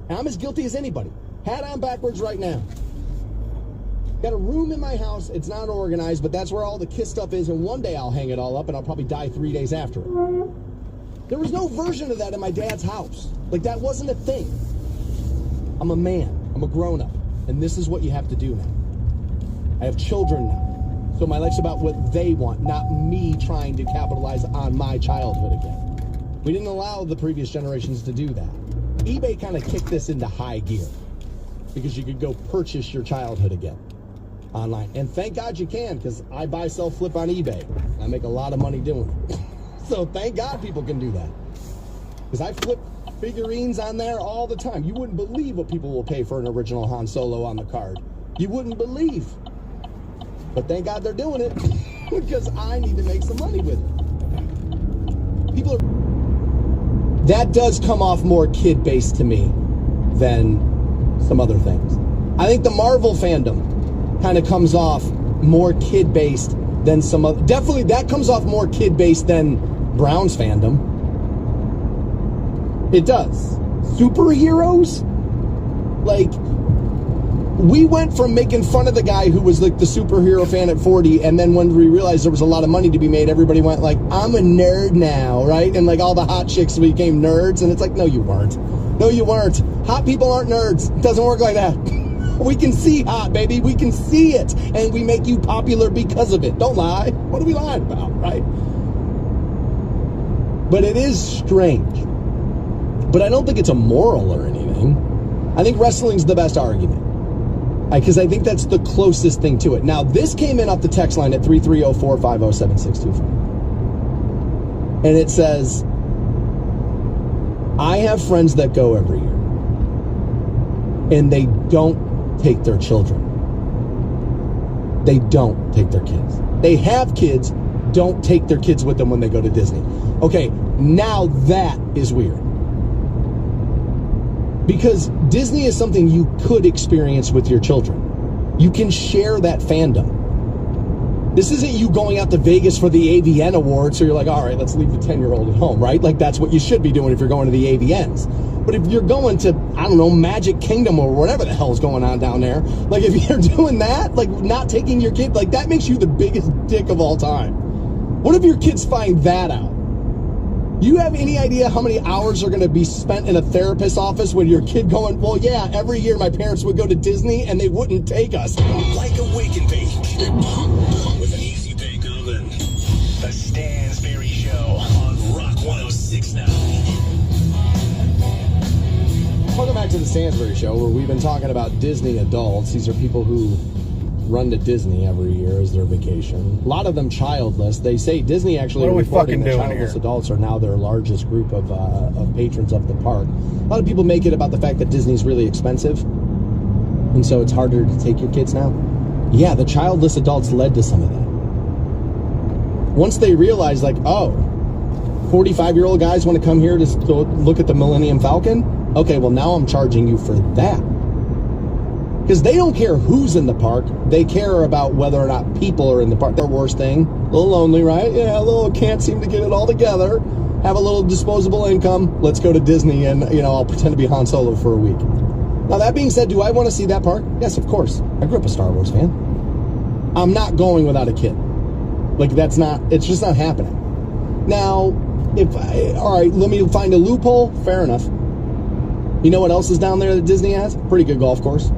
And I'm as guilty as anybody. Hat on backwards right now. Got a room in my house. It's not organized, but that's where all the KISS stuff is. And one day I'll hang it all up and I'll probably die 3 days after it. There was no version of that in my dad's house. Like, that wasn't a thing. I'm a man. I'm a grown-up. And this is what you have to do now. I have children now. So my life's about what they want, not me trying to capitalize on my childhood again. We didn't allow the previous generations to do that. eBay kind of kicked this into high gear because you could go purchase your childhood again online. And thank God you can, because I buy, sell, flip on eBay. I make a lot of money doing it. So thank God people can do that. Because I flip figurines on there all the time. You wouldn't believe what people will pay for an original Han Solo on the card. You wouldn't believe. But thank God they're doing it because I need to make some money with it. People are... That does come off more kid-based to me than some other things. I think the Marvel fandom kind of comes off more kid-based than some other... Definitely that comes off more kid-based than Browns fandom. It does. Superheroes? Like, we went from making fun of the guy who was like the superhero fan at 40, and then when we realized there was a lot of money to be made, everybody went like, I'm a nerd now, right? And like all the hot chicks became nerds, and it's like, no, you weren't. No, you weren't. Hot people aren't nerds. It doesn't work like that. We can see hot, baby. We can see it, and we make you popular because of it. Don't lie. What are we lying about, right? But it is strange. But I don't think it's immoral or anything. I think wrestling's the best argument. Because I think that's the closest thing to it. Now, this came in off the text line at 330-450-7625. And it says, I have friends that go every year. And they don't take their children. They don't take their kids. They have kids, don't take their kids with them when they go to Disney. Okay, now that is weird. Because Disney is something you could experience with your children. You can share that fandom. This isn't you going out to Vegas for the AVN Awards, so you're like, all right, let's leave the 10-year-old at home, right? Like, that's what you should be doing if you're going to the AVNs. But if you're going to, I don't know, Magic Kingdom or whatever the hell's going on down there, like, if you're doing that, like, not taking your kid, like, that makes you the biggest dick of all time. What if your kids find that out? You have any idea how many hours are going to be spent in a therapist's office when your kid going, well, yeah, every year my parents would go to Disney and they wouldn't take us. Like a wake and bake with an easy bake oven. The Stansberry Show on Rock 106.9. Welcome back to the Stansberry Show, where we've been talking about Disney adults. These are people who run to Disney every year as their vacation. A lot of them childless. They say Disney actually reporting that childless adults are now their largest group of patrons of the park. A lot of people make it about the fact that Disney's really expensive, and so it's harder to take your kids now. Yeah, the childless adults led to some of that. Once they realized, like, oh, 45-year-old guys want to come here to look at the Millennium Falcon? Okay, well, now I'm charging you for that. Because they don't care who's in the park. They care about whether or not people are in the park. Their worst thing, a little lonely, right? Yeah, a little can't seem to get it all together. Have a little disposable income. Let's go to Disney and, I'll pretend to be Han Solo for a week. Now, that being said, do I want to see that park? Yes, of course. I grew up a Star Wars fan. I'm not going without a kid. Like, it's just not happening. Now, all right, let me find a loophole. Fair enough. You know what else is down there that Disney has? Pretty good golf course.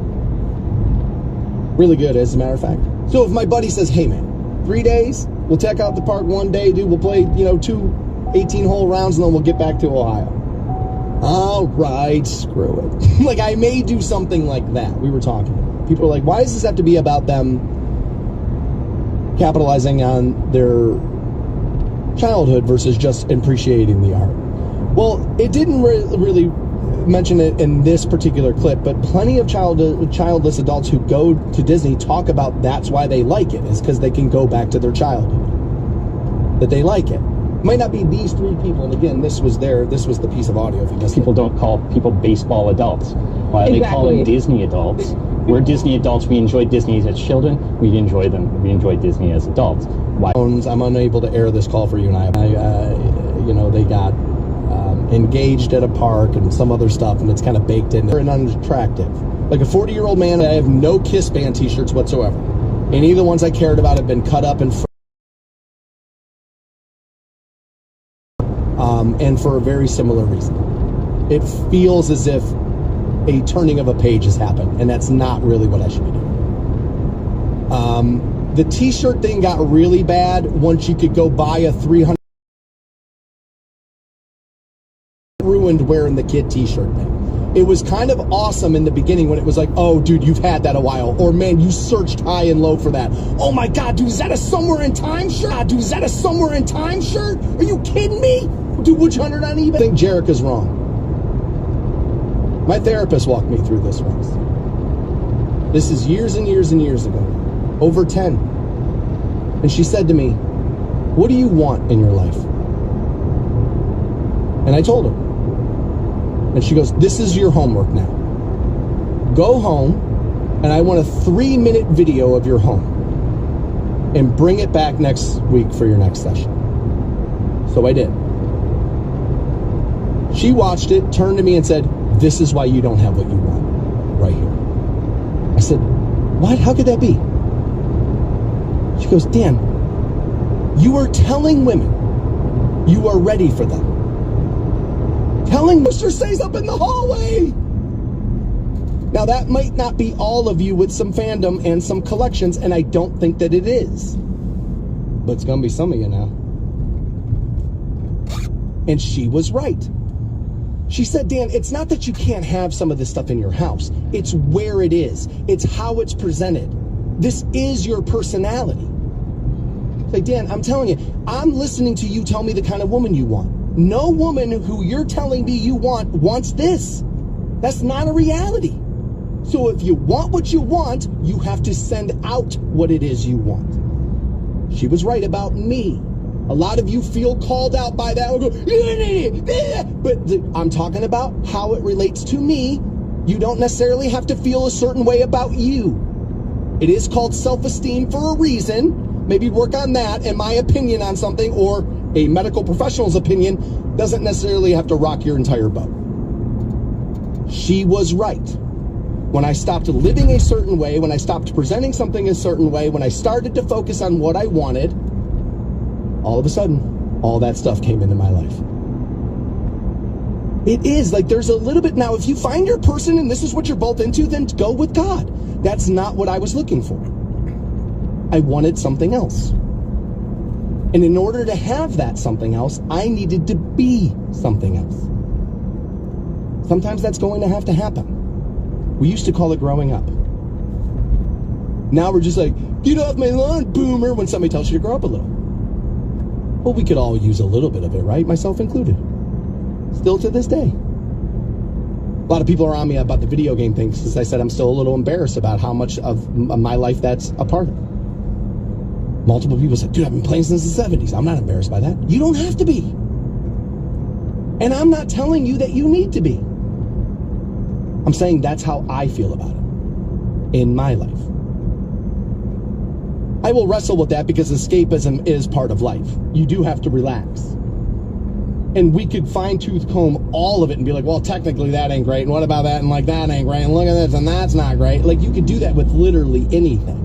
Really good, as a matter of fact. So if my buddy says, hey, man, 3 days, we'll check out the park one day, dude, we'll play, 2 18-hole rounds, and then we'll get back to Ohio. All right, screw it. Like, I may do something like that. We were talking. People are like, why does this have to be about them capitalizing on their childhood versus just appreciating the art? Well, it didn't really mention it in this particular clip, but plenty of childless adults who go to Disney talk about that's why they like it, is because they can go back to their childhood, that they like it. Might not be these three people, and again, this was the piece of audio. If you people don't call people baseball adults. Why exactly. They call them Disney adults? We're Disney adults. We enjoy Disney as children. We enjoy Disney as adults. Why? I'm unable to air this call for you and I. They got engaged at a park and some other stuff, and it's kind of baked in and unattractive. Like a 40-year-old man, I have no Kiss Band t-shirts whatsoever. Any of the ones I cared about have been cut up and and for a very similar reason. It feels as if a turning of a page has happened, and that's not really what I should be doing. The t-shirt thing got really bad once you could go buy a $300 ruined wearing the kid t-shirt thing. It was kind of awesome in the beginning when it was like, oh, dude, you've had that a while. Or, man, you searched high and low for that. Oh, my God, dude, is that a Somewhere in Time shirt? Dude, is that a Somewhere in Time shirt? Are you kidding me? Dude, would you hunt it on eBay? I think Jerica's wrong. My therapist walked me through this once. This is years and years and years ago. Over 10. And she said to me, what do you want in your life? And I told her. And she goes, this is your homework now. Go home, and I want a 3-minute video of your home. And bring it back next week for your next session. So I did. She watched it, turned to me and said, this is why you don't have what you want right here. I said, what? How could that be? She goes, Dan, you are telling women you are ready for them. Telling Mr. Says up in the hallway. Now that might not be all of you with some fandom and some collections, and I don't think that it is. But it's gonna be some of you now. And she was right. She said, Dan, it's not that you can't have some of this stuff in your house. It's where it is. It's how it's presented. This is your personality. Say, Dan, I'm telling you, I'm listening to you tell me the kind of woman you want. No woman who you're telling me you want wants this. That's not a reality. So if you want what you want, you have to send out what it is you want. She was right about me. A lot of you feel called out by that. But I'm talking about how it relates to me. You don't necessarily have to feel a certain way about you. It is called self-esteem for a reason. Maybe work on that, and my opinion on something or a medical professional's opinion doesn't necessarily have to rock your entire boat. She was right. When I stopped living a certain way, when I stopped presenting something a certain way, when I started to focus on what I wanted, all of a sudden, all that stuff came into my life. It is like there's a little bit now, if you find your person and this is what you're both into, then go with God. That's not what I was looking for. I wanted something else. And in order to have that something else, I needed to be something else. Sometimes that's going to have to happen. We used to call it growing up. Now we're just like, get off my lawn, boomer, when somebody tells you to grow up a little. Well, we could all use a little bit of it, right? Myself included. Still to this day. A lot of people are on me about the video game thing because I said I'm still a little embarrassed about how much of my life that's a part of. Multiple people say, dude, I've been playing since the 70s. I'm not embarrassed by that. You don't have to be. And I'm not telling you that you need to be. I'm saying that's how I feel about it in my life. I will wrestle with that because escapism is part of life. You do have to relax. And we could fine-tooth comb all of it and be like, well, technically that ain't great. And what about that? And like, that ain't great. And look at this, and that's not great. Like, you could do that with literally anything.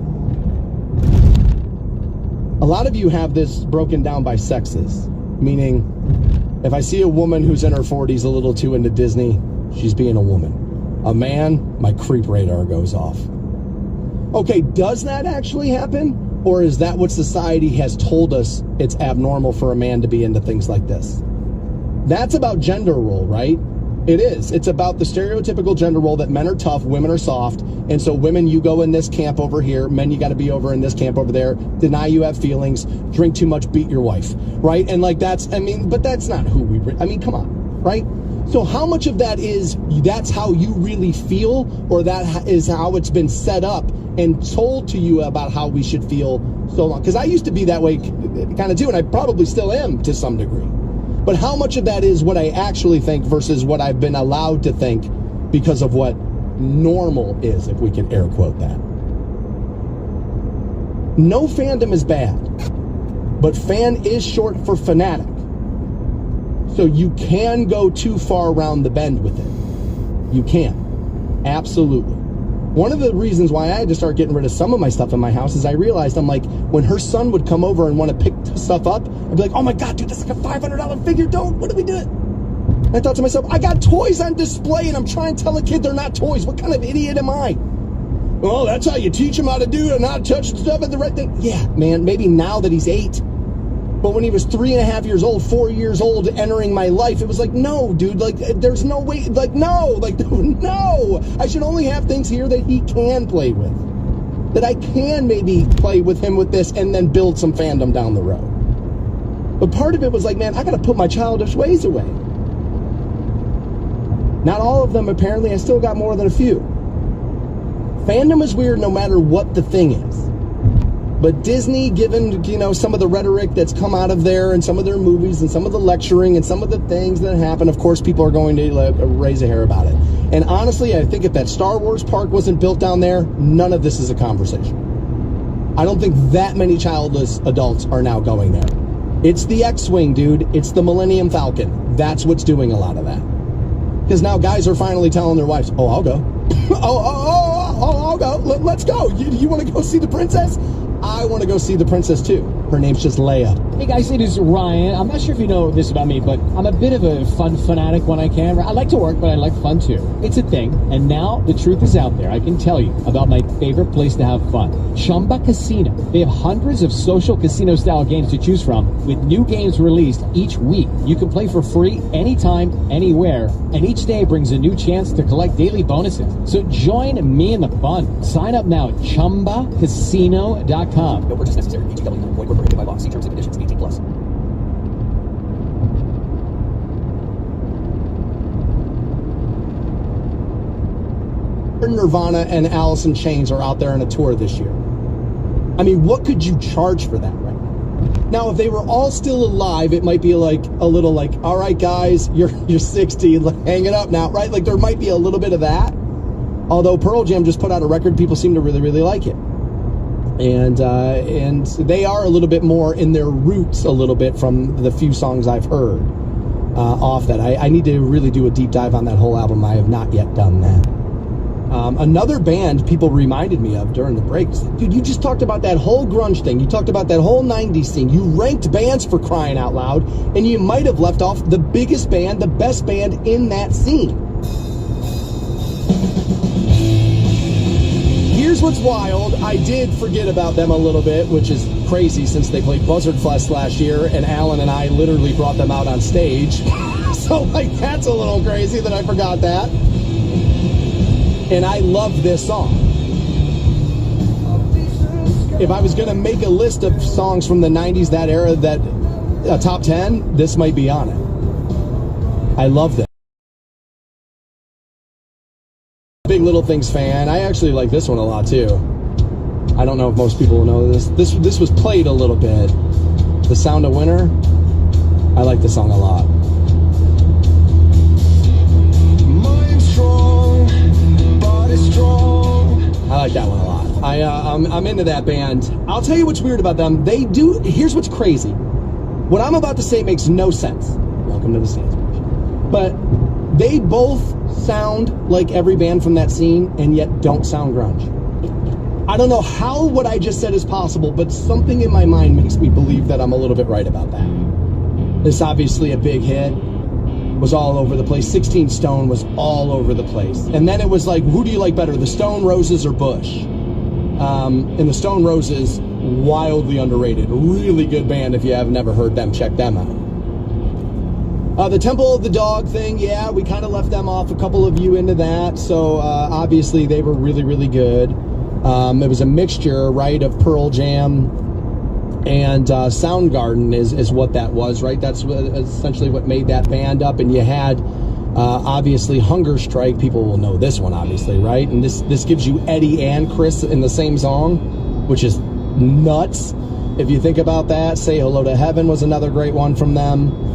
A lot of you have this broken down by sexes, meaning if I see a woman who's in her 40s a little too into Disney, she's being a woman. A man, my creep radar goes off. Okay, does that actually happen? Or is that what society has told us it's abnormal for a man to be into things like this? That's about gender role, right? It is. It's about the stereotypical gender role that men are tough, women are soft, and so women, you go in this camp over here, men, you got to be over in this camp over there, deny you have feelings, drink too much, beat your wife, right? And like that's, I mean, but that's not who we, I mean, come on, right? So how much of that is that's how you really feel, or that is how it's been set up and told to you about how we should feel so long? Because I used to be that way kind of too, and I probably still am to some degree. But how much of that is what I actually think versus what I've been allowed to think because of what normal is, if we can air quote that? No fandom is bad, but fan is short for fanatic. So you can go too far around the bend with it. You can. Absolutely. One of the reasons why I had to start getting rid of some of my stuff in my house is I realized, I'm like, when her son would come over and want to pick stuff up, I'd be like, oh my God, dude, that's like a $500 figure. Don't. What are we doing? And I thought to myself, I got toys on display and I'm trying to tell a kid they're not toys. What kind of idiot am I? Well, that's how you teach him how to do it and not touch stuff at the right thing. Yeah, man, maybe now that he's 8. But when he was 3.5 years old, 4 years old, entering my life, it was like, no, dude, like, there's no way, like, no, I should only have things here that he can play with. That I can maybe play with him with this and then build some fandom down the road. But part of it was like, man, I got to put my childish ways away. Not all of them, apparently. I still got more than a few. Fandom is weird no matter what the thing is. But Disney, given, you know, some of the rhetoric that's come out of there and some of their movies and some of the lecturing and some of the things that happen, of course, people are going to raise a hair about it. And honestly, I think if that Star Wars park wasn't built down there, none of this is a conversation. I don't think that many childless adults are now going there. It's the X-Wing, dude. It's the Millennium Falcon. That's what's doing a lot of that. Because now guys are finally telling their wives, oh, I'll go. I'll go. Let's go. You want to go see the princess? I want to go see the princess too. Her name's just Leia. Hey guys, it is Ryan. I'm not sure if you know this about me, but I'm a bit of a fun fanatic when I can. I like to work, but I like fun too. It's a thing. And now the truth is out there. I can tell you about my favorite place to have fun. Chumba Casino. They have hundreds of social casino style games to choose from with new games released each week. You can play for free anytime, anywhere. And each day brings a new chance to collect daily bonuses. So join me in the fun. Sign up now at ChumbaCasino.com. No purchase necessary. VGW Group. Void where prohibited by law. See terms and conditions. 18 plus. Nirvana and Alice in Chains are out there on a tour this year. I mean, what could you charge for that right now? Now, if they were all still alive, it might be like a little like, all right, guys, you're 60, hang it up now, right? Like there might be a little bit of that. Although Pearl Jam just put out a record, people seem to really, really like it. And they are a little bit more in their roots a little bit from the few songs I've heard off that. I need to really do a deep dive on that whole album. I have not yet done that. Another band people reminded me of during the break was like, dude, you just talked about that whole grunge thing. You talked about that whole 90s scene. You ranked bands for crying out loud, and you might have left off the biggest band, the best band in that scene. Here's what's wild. I did forget about them a little bit, which is crazy since they played Buzzard Fest last year, and Alan and I literally brought them out on stage. So, like, that's a little crazy that I forgot that. And I love this song. If I was going to make a list of songs from the 90s, that era, that a top 10, this might be on it. I love this. Big Little Things fan. I actually like this one a lot too. I don't know if most people know this. This was played a little bit. The Sound of Winter. I like this song a lot. Mind strong, body strong. I like that one a lot. I'm into that band. I'll tell you what's weird about them. They do. Here's what's crazy. What I'm about to say makes no sense. Welcome to the Sands. But they both sound like every band from that scene and yet don't sound grunge. I don't know how what I just said is possible, but something in my mind makes me believe that I'm a little bit right about that. This obviously a big hit, was all over the place. 16 Stone was all over the place. And then it was like, who do you like better, the Stone Roses or Bush? And the Stone Roses, wildly underrated. Really good band. If you have never heard them, check them out. The Temple of the Dog thing, yeah, we kind of left them off. A couple of you into that. So obviously they were really, really good. It was a mixture, right, of Pearl Jam and Soundgarden is what that was, right? That's essentially what made that band up. And you had obviously Hunger Strike. People will know this one, obviously, right? And this gives you Eddie and Chris in the same song, which is nuts if you think about that. Say Hello to Heaven was another great one from them.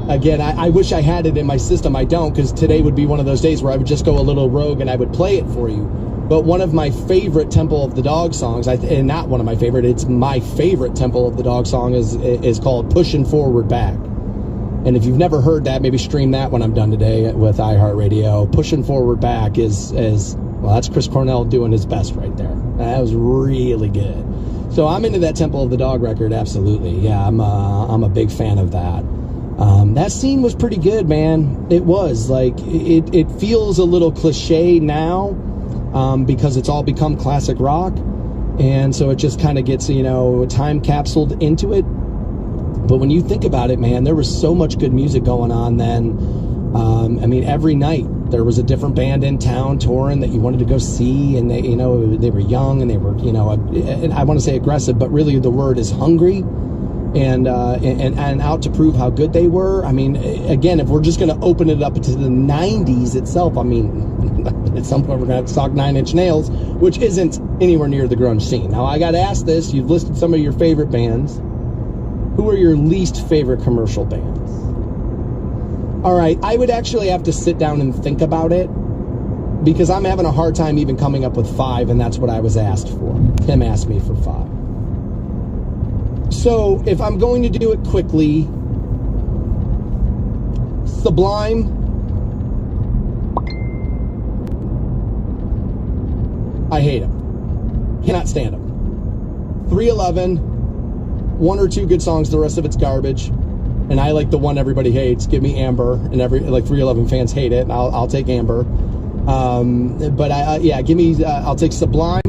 Again, I wish I had it in my system. I don't, because today would be one of those days where I would just go a little rogue and I would play it for you. But one of my favorite Temple of the Dog songs, and not one of my favorite, it's my favorite Temple of the Dog song, is called Pushing Forward Back. And if you've never heard that, maybe stream that when I'm done today with iHeartRadio. Pushing Forward Back is well, that's Chris Cornell doing his best right there. That was really good. So I'm into that Temple of the Dog record, absolutely. Yeah, I'm a big fan of that. That scene was pretty good, man. It was. Like, it feels a little cliche now because it's all become classic rock. And so it just kind of gets, time capsuled into it. But when you think about it, man, there was so much good music going on then. I mean, every night there was a different band in town touring that you wanted to go see, and they were young and they were, and I want to say aggressive, but really the word is hungry, and out to prove how good they were. I mean, again, if we're just going to open it up to the 90s itself, I mean, at some point we're going to have to talk Nine Inch Nails, which isn't anywhere near the grunge scene. Now, I got to ask this. You've listed some of your favorite bands. Who are your least favorite commercial bands? All right, I would actually have to sit down and think about it because I'm having a hard time even coming up with 5, and that's what I was asked for. Tim asked me for 5. So if I'm going to do it quickly, Sublime, I hate them. Cannot stand them. 311, 1 or 2 good songs, the rest of it's garbage. And I like the one everybody hates. Give me Amber, and 311 fans hate it. I'll take Amber. But give me. I'll take Sublime,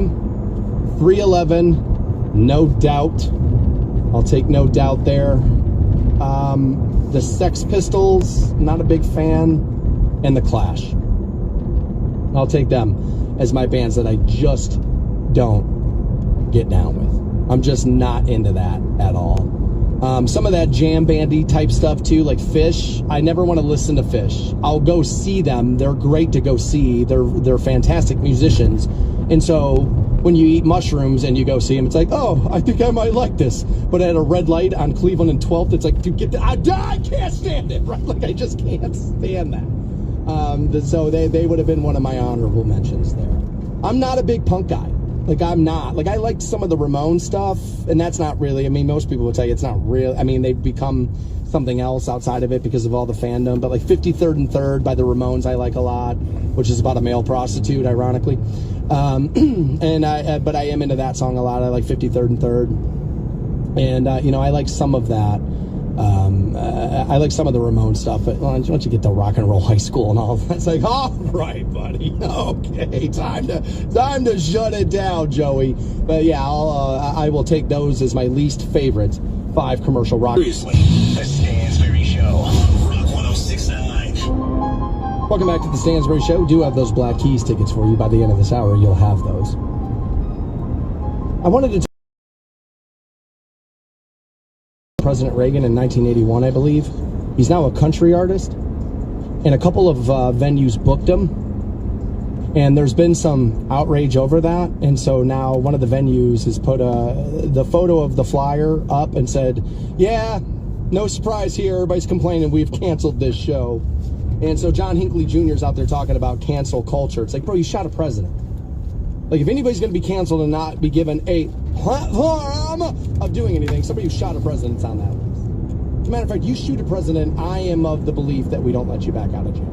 311, No Doubt. I'll take No Doubt there. The Sex Pistols, not a big fan, and the Clash. I'll take them as my bands that I just don't get down with. I'm just not into that at all. Some of that jam bandy type stuff too, like Fish. I never want to listen to Fish. I'll go see them. They're great to go see. They're fantastic musicians. And so when you eat mushrooms and you go see them, it's like, oh, I think I might like this. But at a red light on Cleveland and 12th, it's like, dude, I can't stand it, right? Like, I just can't stand that. So they would have been one of my honorable mentions there. I'm not a big punk guy. Like, I'm not. Like, I liked some of the Ramones stuff, and that's not really, I mean, most people would tell you it's not real. I mean, they've become something else outside of it because of all the fandom. But, like, 53rd and 3rd by the Ramones I like a lot, which is about a male prostitute, ironically. But I am into that song a lot. I like 53rd and 3rd. And, I like some of that. I like some of the Ramones stuff, but once you get to Rock and Roll High School and all that, it's like, all right, buddy, okay, time to shut it down, Joey. But yeah, I will take those as my least favorite 5 commercial rock. Seriously, the Stansberry Show on Rock 106.9. Welcome back to the Stansberry Show. We do have those Black Keys tickets for you. By the end of this hour, you'll have those. I wanted to President Reagan in 1981, I believe. He's now a country artist, and a couple of venues booked him, and there's been some outrage over that, and so now one of the venues has put the photo of the flyer up and said, yeah, no surprise here, everybody's complaining, we've canceled this show. And so John Hinckley Jr. is out there talking about cancel culture. It's like, bro, you shot a president. Like, if anybody's going to be canceled and not be given a platform of doing anything, somebody who shot a president's on that list. As a matter of fact, you shoot a president, I am of the belief that we don't let you back out of jail.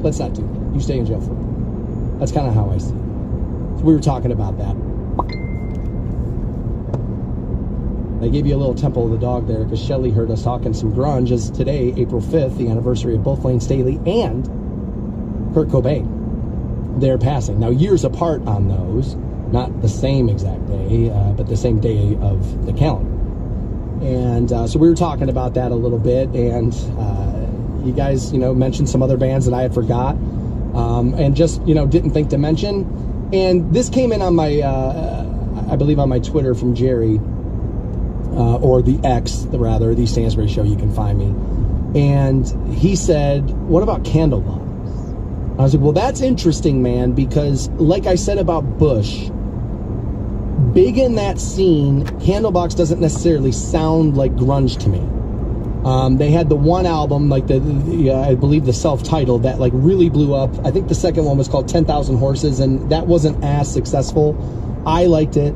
Let's not do that. You stay in jail for it. That's kind of how I see it. So we were talking about that. I gave you a little Temple of the Dog there because Shelley heard us talking some grunge, as today, April 5th, the anniversary of both Lane Staley and Kurt Cobain. They're passing. Now, years apart on those, not the same exact day, but the same day of the calendar. And so we were talking about that a little bit, and you guys, mentioned some other bands that I had forgot, and just, didn't think to mention. And this came in on my, I believe on my Twitter from Jerry, or the X, rather, the Stansberry Show, you can find me. And he said, what about Candlebox? I was like, well, that's interesting, man, because like I said about Bush, big in that scene, Candlebox doesn't necessarily sound like grunge to me. They had the one album, like I believe the self-titled, that like really blew up. I think the second one was called 10,000 Horses, and that wasn't as successful. I liked it.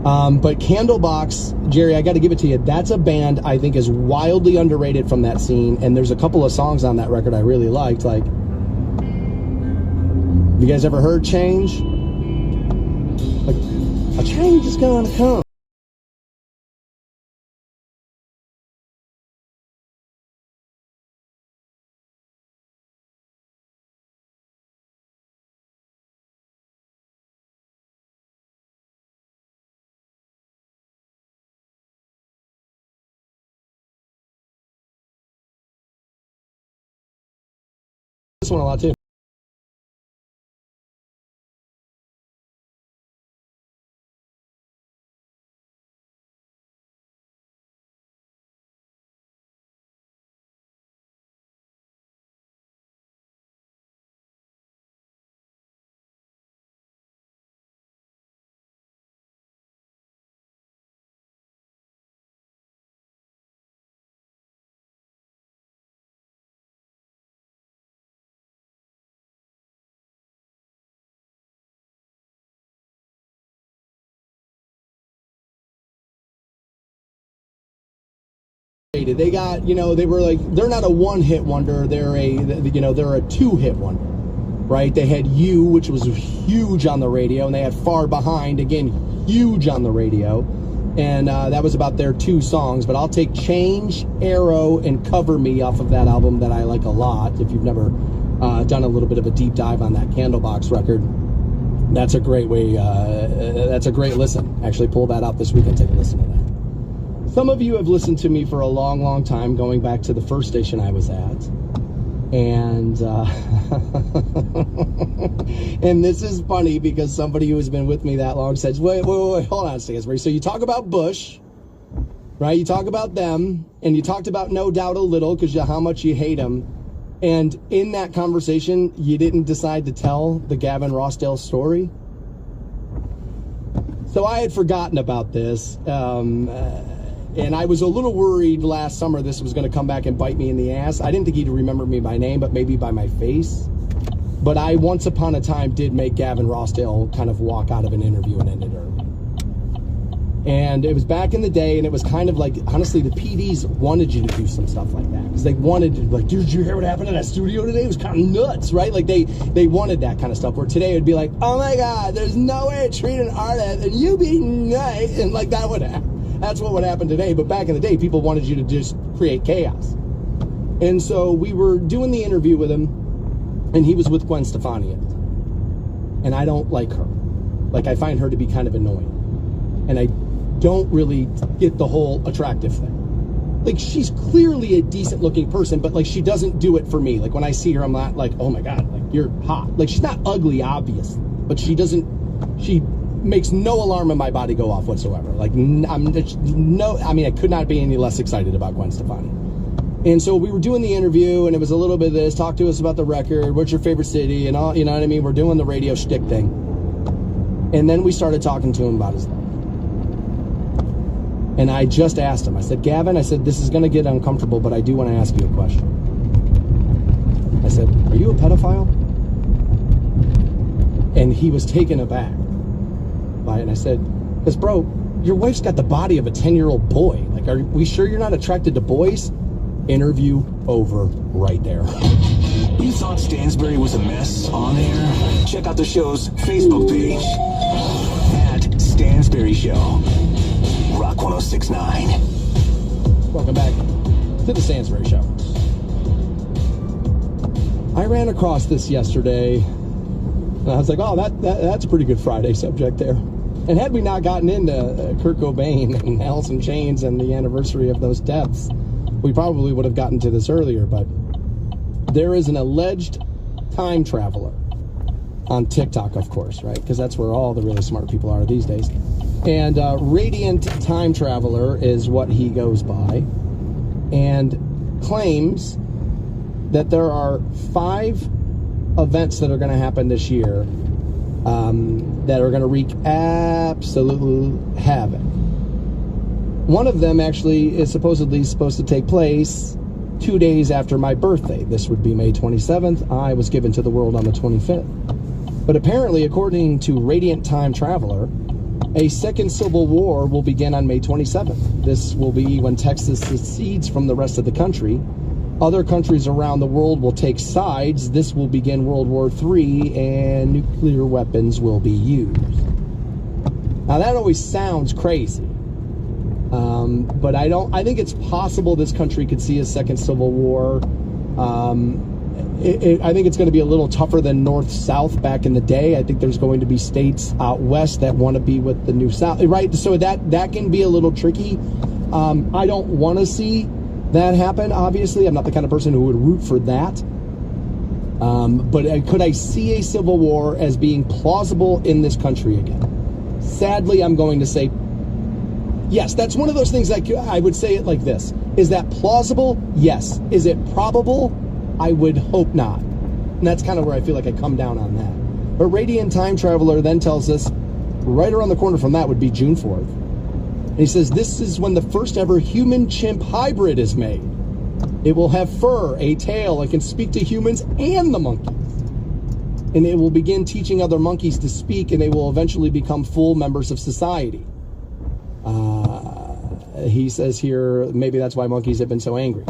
But Candlebox, Jerry, I got to give it to you. That's a band I think is wildly underrated from that scene, and there's a couple of songs on that record I really liked. Like, have you guys ever heard Change? Like, a change is gonna come. This one a lot too. They got, they were like, they're not a one-hit wonder, they're a two-hit wonder, right? They had You, which was huge on the radio, and they had Far Behind, again, huge on the radio, and that was about their 2 songs. But I'll take Change, Arrow, and Cover Me off of that album that I like a lot. If you've never done a little bit of a deep dive on that Candlebox record, that's a great way, that's a great listen. Actually, pull that out this week and take a listen to that. Some of you have listened to me for a long, long time, going back to the first station I was at. And and this is funny because somebody who has been with me that long says, wait, hold on, Stansbury. So you talk about Bush, right? You talk about them, and you talked about No Doubt a little because how much you hate them. And in that conversation, you didn't decide to tell the Gavin Rossdale story. So I had forgotten about this. And I was a little worried last summer this was going to come back and bite me in the ass. I didn't think he'd remember me by name, but maybe by my face. But I, once upon a time, did make Gavin Rossdale kind of walk out of an interview and end it early. And it was back in the day, and it was kind of like, honestly, the PDs wanted you to do some stuff like that. Because they wanted to, like, did you hear what happened in that studio today? It was kind of nuts, right? Like, they wanted that kind of stuff. Where today it would be like, oh my God, there's no way to treat an artist, and you be nice. And like, that would happen. That's what would happen today. But back in the day, people wanted you to just create chaos. And so we were doing the interview with him, and he was with Gwen Stefani at the time. And I don't like her. Like, I find her to be kind of annoying. And I don't really get the whole attractive thing. Like, she's clearly a decent looking person, but like, she doesn't do it for me. Like, when I see her, I'm not like, oh my God, like, you're hot. Like, she's not ugly, obviously, but she makes no alarm in my body go off whatsoever. Like, I could not be any less excited about Gwen Stefani. And so we were doing the interview, and it was a little bit of this, talk to us about the record, what's your favorite city, and all, you know what I mean? We're doing the radio shtick thing. And then we started talking to him about his life. And I just asked him, I said, Gavin, I said, this is going to get uncomfortable, but I do want to ask you a question. I said, are you a pedophile? And he was taken aback by it. And I said, because bro, your wife's got the body of a 10-year-old boy. Like, are we sure you're not attracted to boys? Interview over right there. You thought Stansbury was a mess on air? Check out the show's Facebook page at Stansbury Show. Rock 106.9. Welcome back to the Stansbury Show. I ran across this yesterday, and I was like, oh, that's a pretty good Friday subject there. And had we not gotten into Kurt Cobain and Alice in Chains and the anniversary of those deaths, we probably would have gotten to this earlier. But there is an alleged time traveler on TikTok, of course, right? Because that's where all the really smart people are these days. And Radiant Time Traveler is what he goes by, and claims that there are 5 events that are going to happen this year that are going to wreak absolute havoc. One of them actually is supposedly supposed to take place 2 days after my birthday. This would be May 27th. I was given to the world on the 25th. But apparently, according to Radiant Time Traveler, A second civil war will begin on May 27th. This will be when Texas secedes from the rest of the country. Other countries around the world will take sides. This will begin World War III, and nuclear weapons will be used. Now, that always sounds crazy. But I think it's possible this country could see a second civil war. I think it's going to be a little tougher than North-South back in the day. I think there's going to be states out west that want to be with the New South, right? So that can be a little tricky. I don't want to see that happen, obviously. I'm not the kind of person who would root for that. But could I see a civil war as being plausible in this country again? Sadly, I'm going to say yes. That's one of those things I would say it like this. Is that plausible? Yes. Is it probable? I would hope not. And that's kind of where I feel like I come down on that. But Radiant Time Traveler then tells us right around the corner from that would be June 4th. And he says this is when the first ever human-chimp hybrid is made. It will have fur, a tail, it can speak to humans and the monkeys. And it will begin teaching other monkeys to speak, and they will eventually become full members of society. He says here, maybe that's why monkeys have been so angry.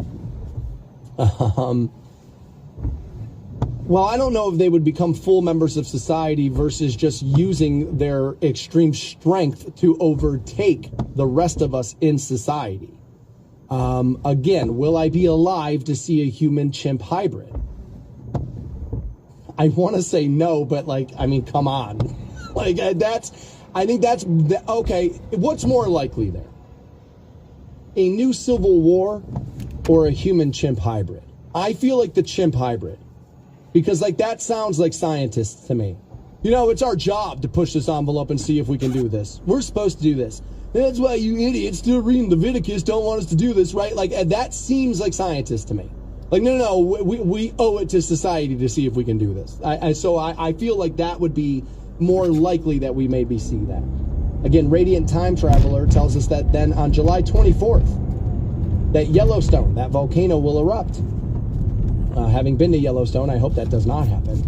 Well, I don't know if they would become full members of society versus just using their extreme strength to overtake the rest of us in society. Again, will I be alive to see a human-chimp hybrid? I want to say no, but come on. I think that's, okay, what's more likely there? A new civil war or a human-chimp hybrid? I feel like the chimp hybrid. Because that sounds like scientists to me. It's our job to push this envelope and see if we can do this. We're supposed to do this. That's why you idiots still reading Leviticus don't want us to do this, right? That seems like scientists to me. No, we owe it to society to see if we can do this. So I feel like that would be more likely that we maybe see that. Again, Radiant Time Traveler tells us that then on July 24th, that Yellowstone, that volcano will erupt. Having been to Yellowstone, I hope that does not happen.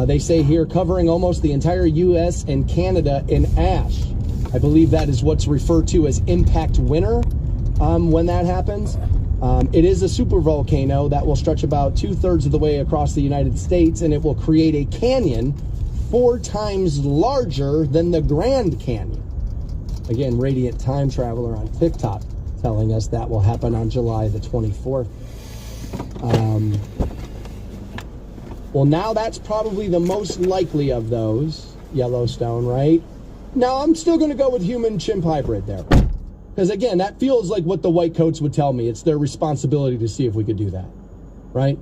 They say here covering almost the entire U.S. and Canada in ash. I believe that is what's referred to as impact winter when that happens. It is a supervolcano that will stretch about 2/3 of the way across the United States, and it will create a canyon 4 times larger than the Grand Canyon. Again, Radiant Time Traveler on TikTok telling us that will happen on July the 24th. Well, now that's probably the most likely of those, Yellowstone, right? Now, I'm still going to go with human-chimp hybrid there. Because, again, that feels like what the white coats would tell me. It's their responsibility to see if we could do that, right?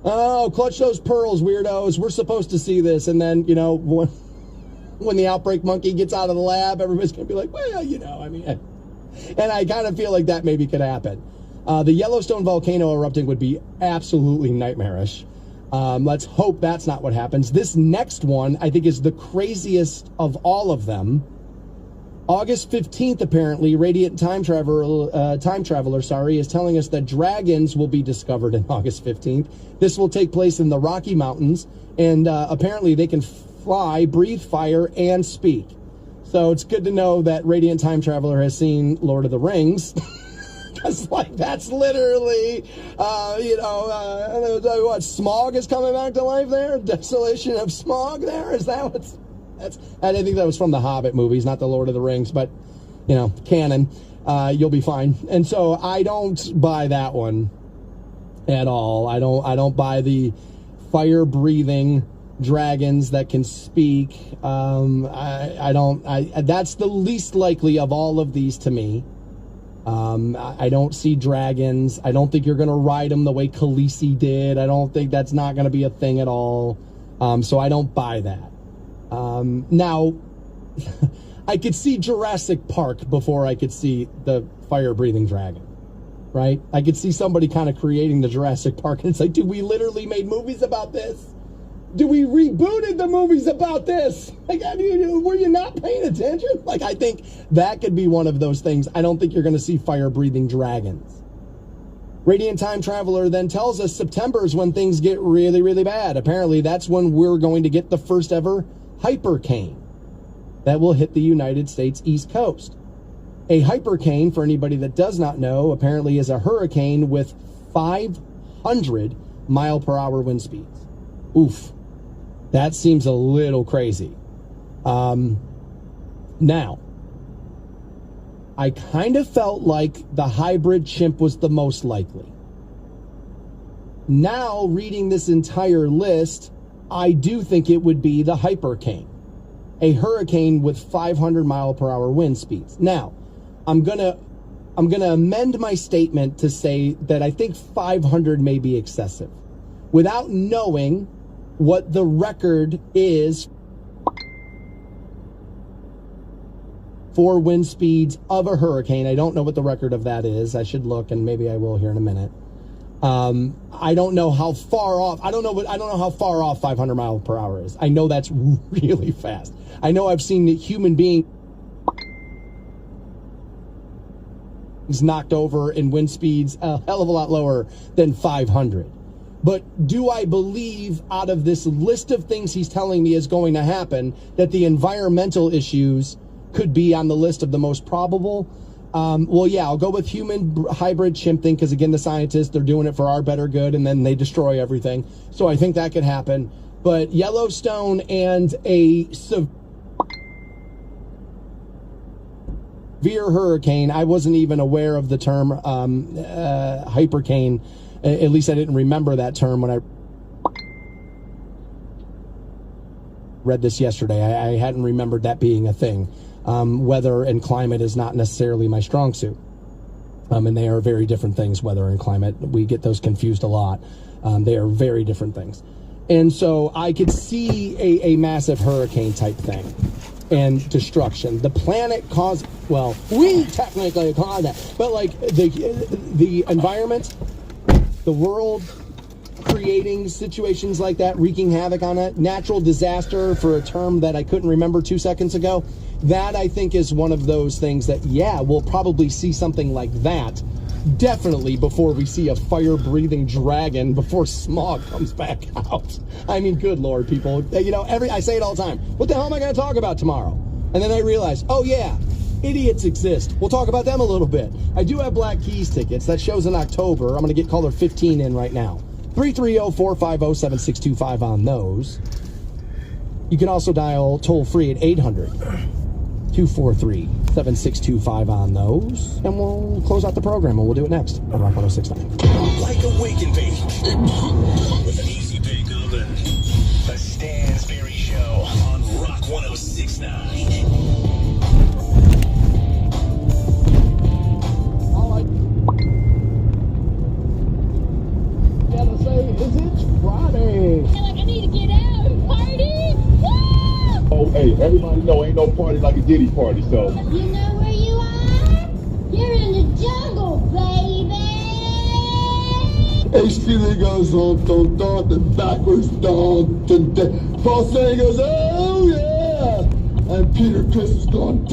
Oh, clutch those pearls, weirdos. We're supposed to see this. And then, when the outbreak monkey gets out of the lab, everybody's going to be like, well, and I kind of feel like that maybe could happen. The Yellowstone volcano erupting would be absolutely nightmarish. Let's hope that's not what happens. This next one, I think, is the craziest of all of them. August 15th, apparently, Radiant Time Traveler, is telling us that dragons will be discovered in August 15th. This will take place in the Rocky Mountains, and apparently they can fly, breathe fire, and speak. So it's good to know that Radiant Time Traveler has seen Lord of the Rings. Because, that's literally, what, Smaug is coming back to life there? Desolation of Smaug there? Is that what's... I think that was from the Hobbit movies, not the Lord of the Rings, but, canon. You'll be fine. And so I don't buy that one at all. I don't buy the fire-breathing dragons that can speak. That's the least likely of all of these to me. I don't see dragons. I don't think you're going to ride them the way Khaleesi did. I don't think that's not going to be a thing at all. So I don't buy that. Now, I could see Jurassic Park before I could see the fire-breathing dragon, right? I could see somebody kind of creating the Jurassic Park, and it's like, dude, we literally made movies about this. Dude, we rebooted the movies about this. Were you not paying attention? I think that could be one of those things. I don't think you're going to see fire-breathing dragons. Radiant Time Traveler then tells us September is when things get really, really bad. Apparently, that's when we're going to get the first ever Hypercane. that will hit the United States East Coast. A hypercane, for anybody that does not know, apparently is a hurricane with 500 mile per hour wind speeds. Oof. That seems a little crazy. Now, I kind of felt like the hybrid chimp was the most likely. Now, reading this entire list, I do think it would be the hypercane, a hurricane with 500 mile per hour wind speeds. Now, I'm gonna amend my statement to say that I think 500 may be excessive, without knowing what the record is for wind speeds of a hurricane. I don't know what the record of that is. I should look, and maybe I will here in a minute. I don't know how far off. I don't know how far off 500 miles per hour is. I know that's really fast. I know I've seen human beings knocked over in wind speeds a hell of a lot lower than 500. But do I believe, out of this list of things he's telling me is going to happen, that the environmental issues could be on the list of the most probable? Well, yeah, I'll go with human hybrid chimp thing, because again, the scientists, they're doing it for our better good, and then they destroy everything. So I think that could happen. But Yellowstone and a severe hurricane, I wasn't even aware of the term hypercane. At least I didn't remember that term when I read this yesterday. I hadn't remembered that being a thing. Weather and climate is not necessarily my strong suit. And they are very different things, weather and climate. We get those confused a lot. They are very different things. And so I could see a massive hurricane type thing and destruction. The planet caused, well, we technically caused that, but like the environment, the world creating situations like that, wreaking havoc on it, natural disaster, for a term that I couldn't remember 2 seconds ago. That, I think, is one of those things that, yeah, we'll probably see something like that definitely before we see a fire-breathing dragon, before smog comes back out. I mean, good Lord, people. You know, I say it all the time. What the hell am I going to talk about tomorrow? And then I realize, oh, yeah, idiots exist. We'll talk about them a little bit. I do have Black Keys tickets. That show's in October. I'm going to get caller 15 in right now. 330-450-7625 on those. You can also dial toll-free at 800-243-7625 on those. And we'll close out the program, and we'll do it next on Rock 106.9. Like Awaken Baby with an easy bake oven. The Stansberry Show on Rock 106.9. Is it's Friday. I feel like I need to get out and party. Woo! Oh, hey, everybody know ain't no party like a Diddy party, so. You know where you are? You're in the jungle, baby. HQ goes on, and backwards, Paul Stanley goes, oh yeah, and Peter Chris is going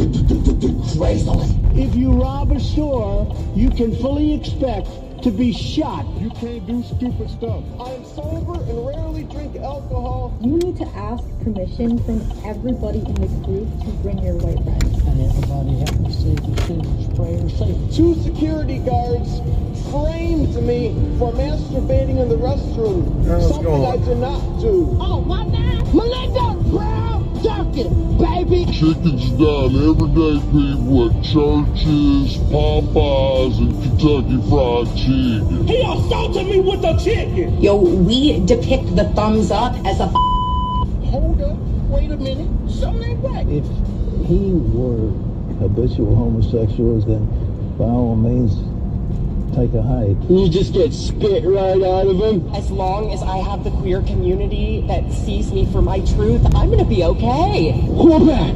crazily. If you rob a store, you can fully expect to be shot. You can't do stupid stuff. I am sober and rarely drink alcohol. You need to ask permission from everybody in this group to bring your white friends. And everybody have to say the spray or safe. 2 security guards framed me for masturbating in the restroom. Something I did not do. Oh, my bad. Melinda Brown Duncan, baby. Chickens down every day, people at churches, Popeyes, and Kentucky Fried Chicken. He assaulted me with a chicken. Yo, we depict the thumbs up as a Hold up, wait a minute. Something ain't right. If he were habitual homosexuals, then by all means, take a hike. You just get spit right out of him. As long as I have the queer community that sees me for my truth, I'm gonna be okay. Quarterback.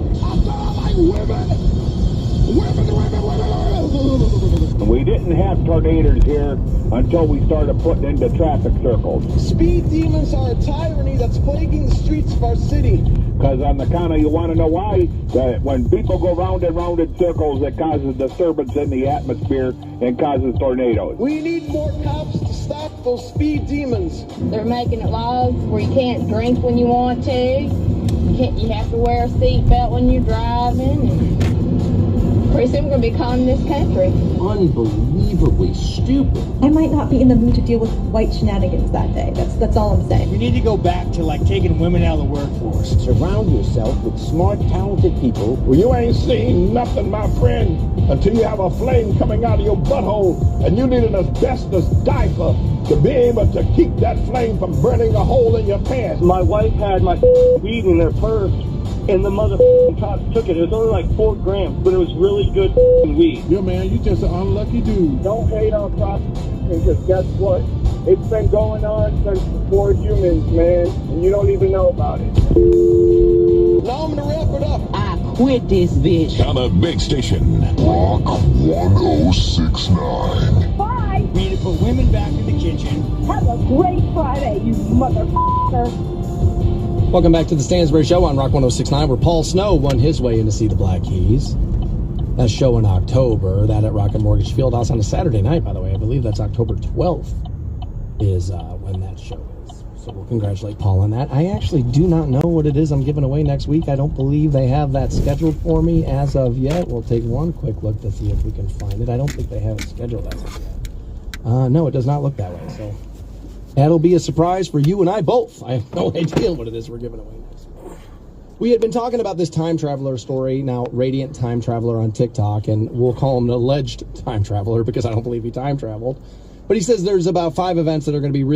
We didn't have tornadoes here until we started putting into traffic circles. Speed demons are a tyranny that's plaguing the streets of our city. Because on the count of, you want to know why? That when people go round and round in circles, it causes disturbance in the atmosphere and causes tornadoes. We need more cops to stop those speed demons. They're making it laws where you can't drink when you want to. You You have to wear a seatbelt when you're driving. And pretty soon we're going to be calling this country. Unbelievably stupid. I might not be in the mood to deal with white shenanigans that day. That's all I'm saying. We need to go back to like taking women out of the workforce. Surround yourself with smart, talented people. Well, you ain't seen nothing, my friend, until you have a flame coming out of your butthole, and you need an asbestos diaper to be able to keep that flame from burning a hole in your pants. My wife had my weed in her purse, and the cops took it. It was only like 4 grams, but it was really good weed. Yeah, man, you just an unlucky dude. Don't hate on prostitution, because guess what? It's been going on since before humans, man, and you don't even know about it. Now I'm gonna wrap it up. I quit this bitch. On the big station. Rock 1069. Bye. We need to put women back in the kitchen. Have a great Friday, you motherfucker. Welcome back to the Stansbury Show on Rock 1069, where Paul Snow won his way in to see the Black Keys. That show in October, that at Rocket Mortgage Fieldhouse on a Saturday night, by the way. I believe that's October 12th is when that show is. So we'll congratulate Paul on that. I actually do not know what it is I'm giving away next week. I don't believe they have that scheduled for me as of yet. We'll take one quick look to see if we can find it. I don't think they have it scheduled as of yet. No, it does not look that way, so that'll be a surprise for you and I both. I have no idea what it is we're giving away next week. We had been talking about this time traveler story, now Radiant Time Traveler on TikTok, and we'll call him an alleged time traveler because I don't believe he time traveled. But he says there's about 5 events that are going to be really